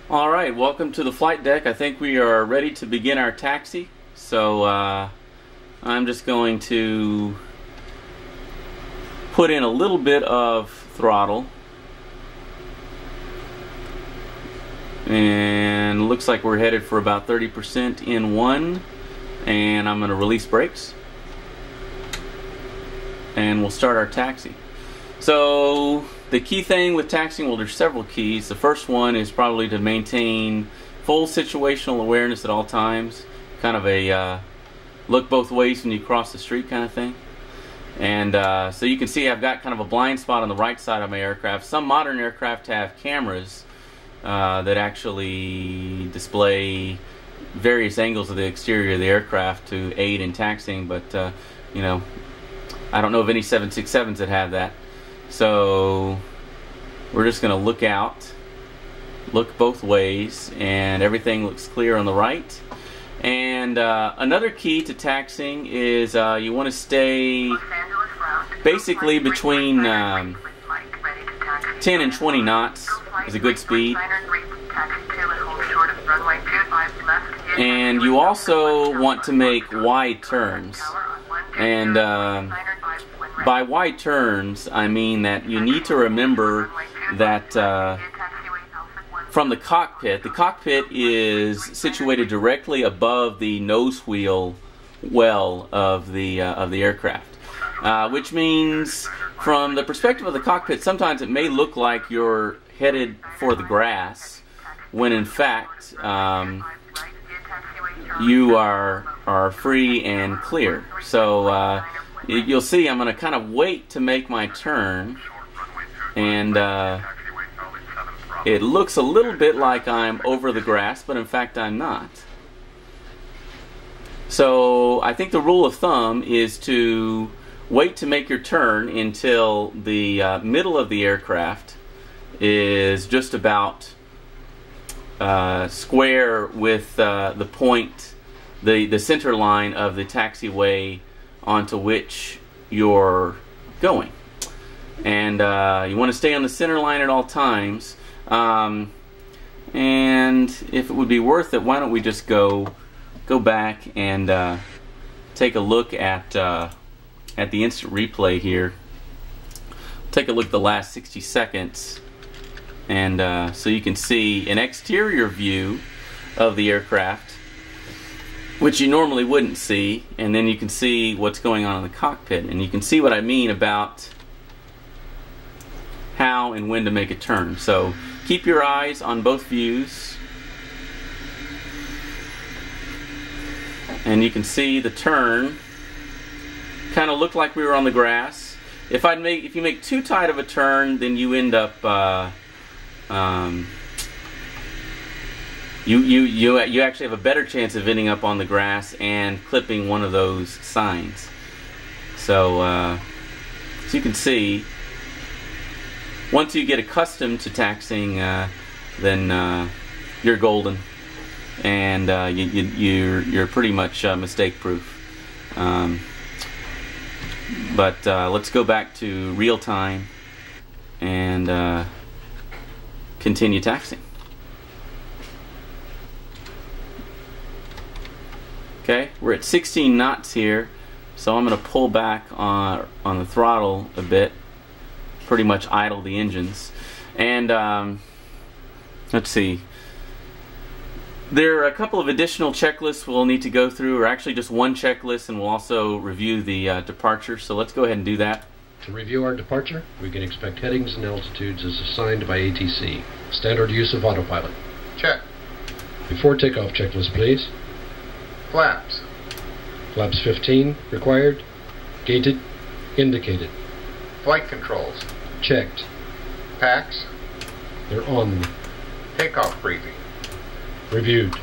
Alright, welcome to the flight deck. I think we are ready to begin our taxi. So I'm just going to put in a little bit of throttle. And looks like we're headed for about 30% in one. And I'm going to release brakes. And we'll start our taxi. So the key thing with taxiing, well, there's several keys. The first one is probably to maintain full situational awareness at all times. Kind of a look both ways when you cross the street kind of thing. And so you can see I've got kind of a blind spot on the right side of my aircraft. Some modern aircraft have cameras that actually display various angles of the exterior of the aircraft to aid in taxiing, but you know, I don't know of any 767s that have that. So we're just going to look out, look both ways, and everything looks clear on the right. And another key to taxiing is you want to stay basically between 10 and 20 knots is a good speed. And you also want to make wide turns. And by wide turns, I mean that you need to remember that from the cockpit is situated directly above the nose wheel well of the aircraft, which means from the perspective of the cockpit, sometimes it may look like you're headed for the grass, when in fact you are free and clear. So you'll see I'm going to kind of wait to make my turn, and it looks a little bit like I'm over the grass, but in fact I'm not. So I think the rule of thumb is to wait to make your turn until the middle of the aircraft is just about square with the point, the center line of the taxiway onto which you're going. And you want to stay on the center line at all times. And if it would be worth it, why don't we just go back and take a look at the instant replay here. Take a look at the last 60 seconds, and so you can see an exterior view of the aircraft, which you normally wouldn't see, and then you can see what's going on in the cockpit, and you can see what I mean about how and when to make a turn. So keep your eyes on both views, and you can see the turn kind of looked like we were on the grass. If you make too tight of a turn, then you end up you actually have a better chance of ending up on the grass and clipping one of those signs. So as you can see, once you get accustomed to taxiing, then you're golden, and you're pretty much mistake proof. But let's go back to real time and continue taxiing. Okay, we're at 16 knots here, so I'm going to pull back on the throttle a bit, pretty much idle the engines. And let's see, there are a couple of additional checklists we'll need to go through, or actually just one checklist, and we'll also review the departure. So let's go ahead and do that. To review our departure, we can expect headings and altitudes as assigned by ATC. Standard use of autopilot. Check. Before takeoff checklist, please. Flaps. Flaps 15, required. Gated, indicated. Flight controls. Checked. Packs. They're on. Takeoff briefing. Reviewed.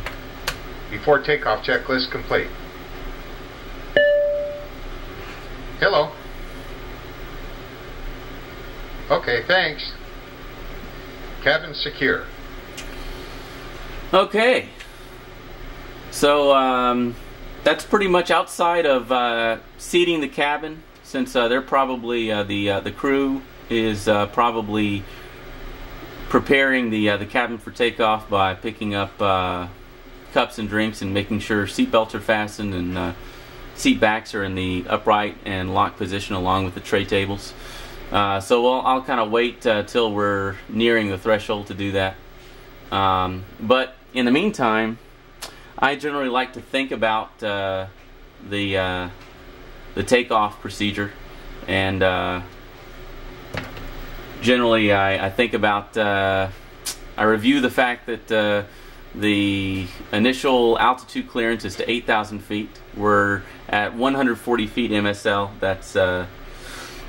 Before takeoff checklist complete. Hello. Okay, thanks. Cabin secure. Okay. So that's pretty much outside of seating the cabin, since they're probably the crew is probably preparing the cabin for takeoff by picking up cups and drinks and making sure seat belts are fastened and seat backs are in the upright and locked position along with the tray tables. So I'll kind of wait till we're nearing the threshold to do that. But in the meantime, I generally like to think about the takeoff procedure, and generally I think about, I review the fact that the initial altitude clearance is to 8,000 feet. We're at 140 feet MSL. That's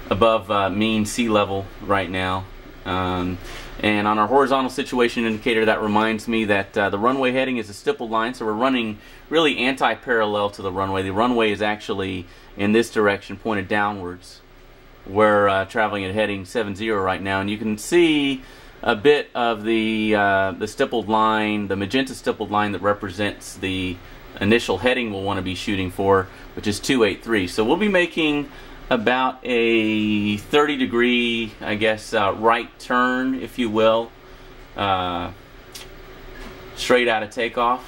above mean sea level right now. And on our horizontal situation indicator, that reminds me that the runway heading is a stippled line, so we're running really anti-parallel to the runway. The runway is actually in this direction, pointed downwards. We're traveling at heading 70 right now, and you can see a bit of the stippled line, the magenta stippled line that represents the initial heading we'll want to be shooting for, which is 283. So we'll be making about a 30-degree, I guess, right turn, if you will, straight out of takeoff,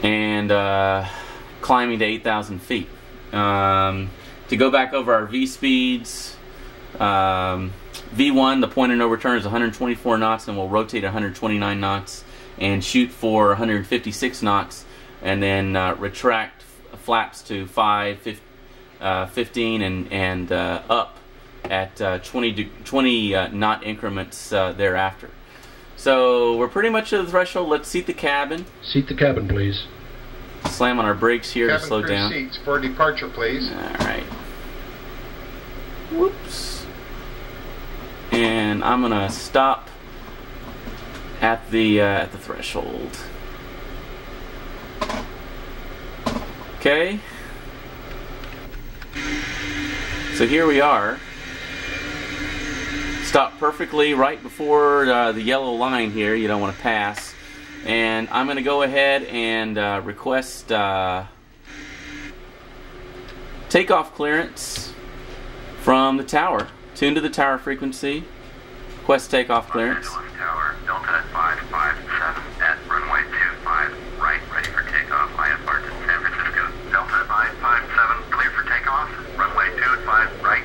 and climbing to 8,000 feet. To go back over our V speeds, V1, the point of no return, is 124 knots, and we'll rotate 129 knots and shoot for 156 knots, and then retract flaps to 5, 15, and up at 20 knot increments thereafter. So we're pretty much at the threshold. Let's seat the cabin. Seat the cabin, please. Slam on our brakes here Cabin to slow crew down. seats for departure, please. Alright. Whoops. And I'm gonna stop at the threshold. Okay. So here we are. Stop perfectly right before the yellow line here. You don't want to pass. And I'm going to go ahead and request takeoff clearance from the tower. Tune to the tower frequency. Request takeoff clearance. Tower, Delta at 557 at runway 25, right, ready for takeoff. IFR to San Francisco. Delta at 557, clear for takeoff. Runway 25, right.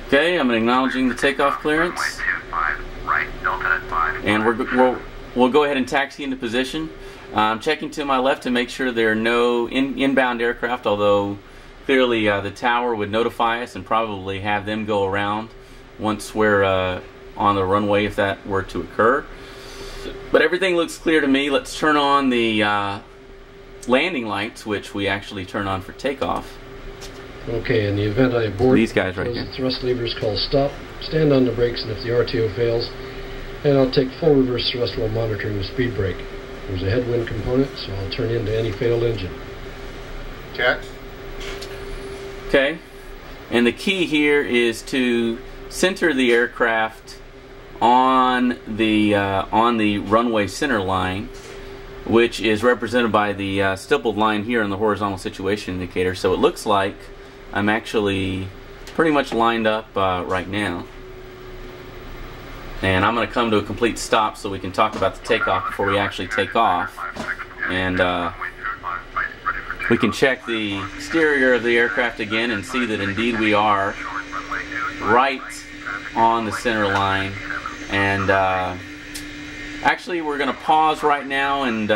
Okay, I'm acknowledging the takeoff clearance. Runway 25, right, Delta at 5. And we'll go ahead and taxi into position. I'm checking to my left to make sure there are no inbound aircraft, although clearly the tower would notify us and probably have them go around once we're on the runway if that were to occur. But everything looks clear to me. Let's turn on the landing lights, which we actually turn on for takeoff. Okay, in the event I abort, These guys right close here. the thrust levers, call stop, stand on the brakes, and if the RTO fails, and I'll take full reverse thrust while monitoring the speed brake. There's a headwind component, so I'll turn into any failed engine. Check. Okay, and the key here is to center the aircraft on the runway center line, which is represented by the stippled line here in the horizontal situation indicator. So it looks like I'm actually pretty much lined up right now. And I'm going to come to a complete stop so we can talk about the takeoff before we actually take off. And we can check the exterior of the aircraft again and see that indeed we are right on the center line. And actually we're going to pause right now, and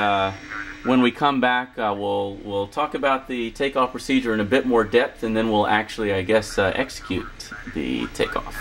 when we come back we'll talk about the takeoff procedure in a bit more depth, and then we'll actually, I guess, execute the takeoff.